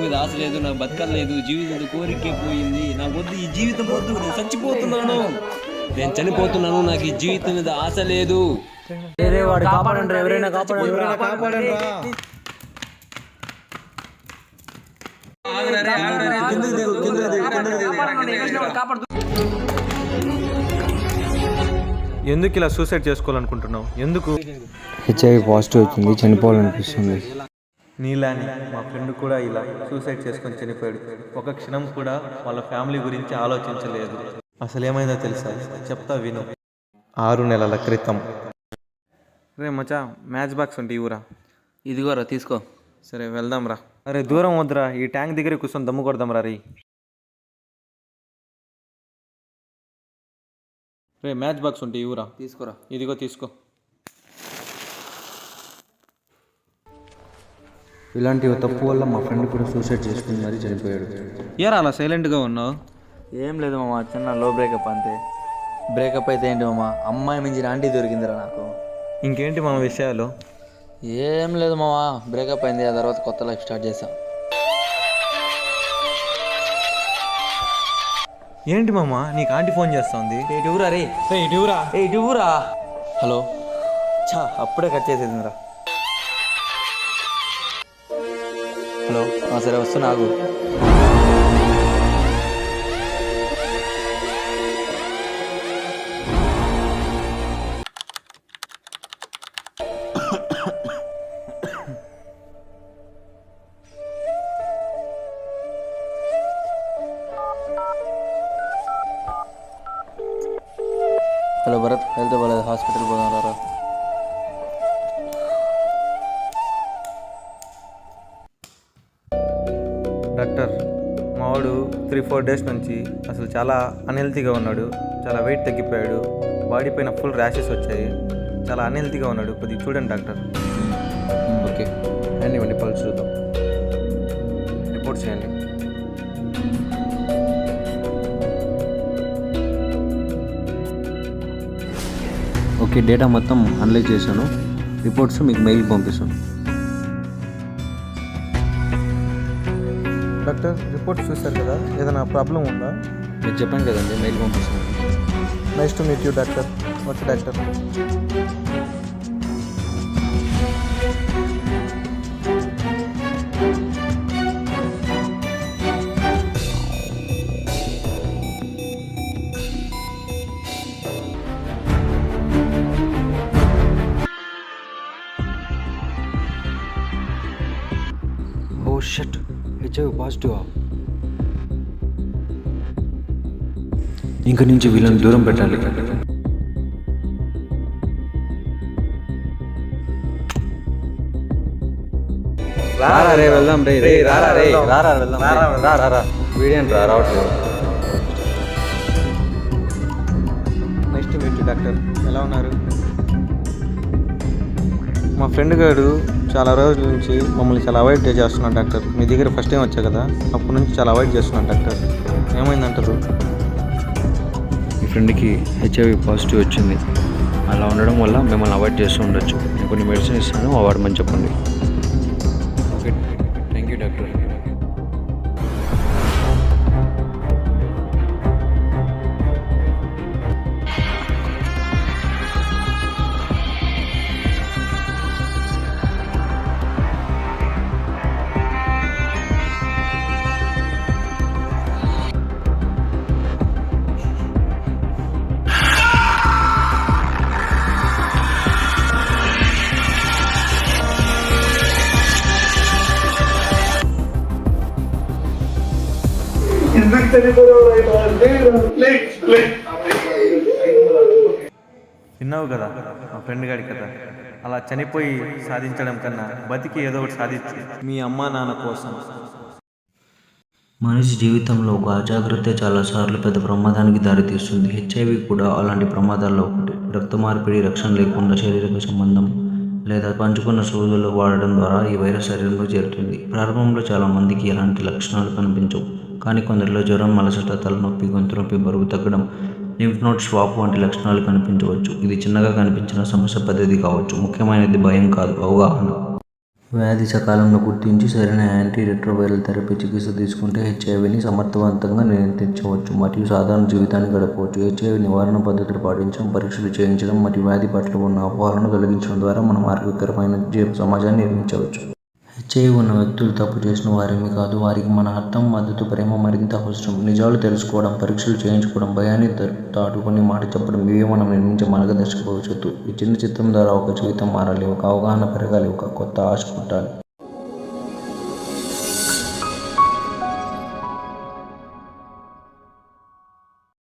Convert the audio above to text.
మీద ఆశ లేదు, నాకు బతకలేదు, జీవితంతో కోరికే పోయింది, నాకు వద్దు, ఈ జీవితం వద్దు, నేను చచ్చిపోతున్నాను, నేను చనిపోతున్నాను, నాకు ఈ జీవితం మీద ఆశ లేదు. కాపాడండి, ఎవరైనా కాపాడండి. ఎందుకు ఇలా సూసైడ్ చేసుకోవాలనుకుంటున్నావు? ఎందుకు? హెచ్ఐవి పాజిటివ్ వచ్చింది, చనిపోవాలనిపిస్తుంది. నీలాని మా ఫ్రెండ్ కూడా ఇలా సూసైడ్ చేసుకొని చనిపోయాడు. ఒక క్షణం కూడా వాళ్ళ ఫ్యామిలీ గురించి ఆలోచించలేదు. అసలు ఏమైందో తెలుసా? చెప్తా విను. 6 నెలల క్రితం. రే మచా, మ్యాచ్ బాక్స్ ఉంటే ఇవ్వరా. ఇదిగోరా తీసుకో. సరే వెళ్దాం రా. అరే దూరం వద్దురా, ఈ ట్యాంక్ దగ్గర కూర్చొని దమ్ము కొడదాం రా. రే మ్యాచ్ బాక్స్ ఉంటే ఇవ్వరా. తీసుకోరా. ఇదిగో తీసుకో. ఇలాంటి తప్పు వల్ల మా ఫ్రెండ్ కూడా సూసైడ్ చేసుకుని మరీ చనిపోయాడు. ఏరా అలా సైలెంట్గా ఉన్నావు? ఏం లేదు మామ, చిన్న లో బ్రేకప్ అంతే. బ్రేకప్ అయితే ఏంటి మామ, అమ్మాయి మించిన ఆంటీ దొరికిందిరా నాకు. ఇంకేంటి మన విషయాలు? ఏం లేదు మామ, బ్రేకప్ అయింది, ఆ తర్వాత కొత్త లైఫ్ స్టార్ట్ చేసాం. ఏంటి మామ, నీకు ఆంటీ ఫోన్ చేస్తుంది? ఇటురా రే. ఇటురా. హలో. అప్పుడే కట్ చేసేసిందిరా. హలో. సరే వస్తున్నా, ఆగు. హలో భరత్, హెల్త్ బాగాలేదు, హాస్పిటల్ పోదాం రా. డాక్టర్, మావాడు 3-4 డేస్ నుంచి అసలు చాలా అన్హెల్తీగా ఉన్నాడు. చాలా వెయిట్ తగ్గిపోయాడు. బాడీ పైన ఫుల్ ర్యాషెస్ వచ్చాయి. చాలా అన్హెల్తీగా ఉన్నాడు. కొద్దిగా చూడండి డాక్టర్. ఓకే, అండ్ ఇవ్వండి, పల్స్ చూద్దాం, రిపోర్ట్స్ చేయండి. ఓకే, డేటా మొత్తం అనలైజ్ చేశాను, రిపోర్ట్స్ మీకు మెయిల్ పంపిస్తాను. డాక్టర్, రిపోర్ట్స్ చూశారు కదా, ఏదైనా ప్రాబ్లం ఉందా? మీరు చెప్పాను కదండి, మెయిల్ పంపిస్తాను. Nice to meet you doctor. Okay doctor. Oh shit, HIV పాజిటివా? ఇంక నుంచి వీళ్ళని దూరం పెట్టాలి. రే వెళ్దాం రే. వీడేంట్రా రావట్లేదు. Nice to meet you doctor. ఎలా ఉన్నారు? మా ఫ్రెండ్ గారు చాలా రోజుల నుంచి మమ్మల్ని చాలా అవాయిడ్ చేస్తున్నాను డాక్టర్. మీ దగ్గర ఫస్ట్ టైం వచ్చా కదా, అప్పటి నుంచి చాలా అవాయిడ్ చేస్తున్నాను డాక్టర్. ఏమైందంటారు? మీ ఫ్రెండ్కి హెచ్ఐవి పాజిటివ్ వచ్చింది. అలా ఉండడం వల్ల మిమ్మల్ని అవాయిడ్ చేస్తూ ఉండొచ్చు. నేను కొన్ని మెడిసిన్ ఇస్తాను, వాడమని చెప్పండి. Okay, thank you doctor. విన్నావు కదా మా ఫ్రెండ్ గారి కదా, అలా చనిపోయి సాధించడం కన్నా బతికి ఏదో ఒకటి సాధించు మీ అమ్మా నాన్న కోసం. మనిషి జీవితంలో ఒక అజాగ్రత్త చాలాసార్లు పెద్ద ప్రమాదానికి దారితీస్తుంది. హెచ్ఐవి కూడా అలాంటి ప్రమాదాల్లో ఒకటి. రక్త మార్పిడి, రక్షణ లేకుండా శారీరక సంబంధం లేదా పంచుకున్న సూదులు వాడడం ద్వారా ఈ వైరస్ శరీరంలో చేరుతుంది. ప్రారంభంలో చాలామందికి ఎలాంటి లక్షణాలు కనిపించవు, కానీ కొందరిలో జ్వరం, అలసట, తలనొప్పి, గొంతు నొప్పి, బరువు తగ్గడం, లింఫ్ నోడ్ స్వాప్ వంటి లక్షణాలు కనిపించవచ్చు. ఇది చిన్నగా కనిపించిన సమస్య పెద్దది కావచ్చు. ముఖ్యమైనది భయం కాదు, అవగాహన. వ్యాధి సకాలంలో గుర్తించి సరైన యాంటీ రెట్రోవైరల్ థెరపీ చికిత్స తీసుకుంటే హెచ్ఐవిని సమర్థవంతంగా నియంత్రించవచ్చు మరియు సాధారణ జీవితాన్ని గడపవచ్చు. హెచ్ఐవి నివారణ పద్ధతులు పాటించడం, పరీక్షలు చేయించడం మరియు వ్యాధి పట్ల ఉన్న అపోహలను తొలగించడం ద్వారా మనం ఆరోగ్యకరమైన సమాజాన్ని నిర్మించవచ్చు. హెచ్ఐవి ఉన్న వ్యక్తులు తప్పు చేసిన వారేమీ కాదు. వారికి మన అర్థం, మద్దతు, ప్రేమ మరింత అవసరం. నిజాలు తెలుసుకోవడం, పరీక్షలు చేయించుకోవడం, భయాన్ని దాటుకుని మాట చెప్పడం ఇవే మనం నిర్మించే మార్గదర్శక భవిష్యత్తు. ఈ చిన్న చిత్రం ద్వారా ఒక జీవితం మారాలి, ఒక అవగాహన పెరగాలి, ఒక కొత్త ఆశ పుట్టాలి.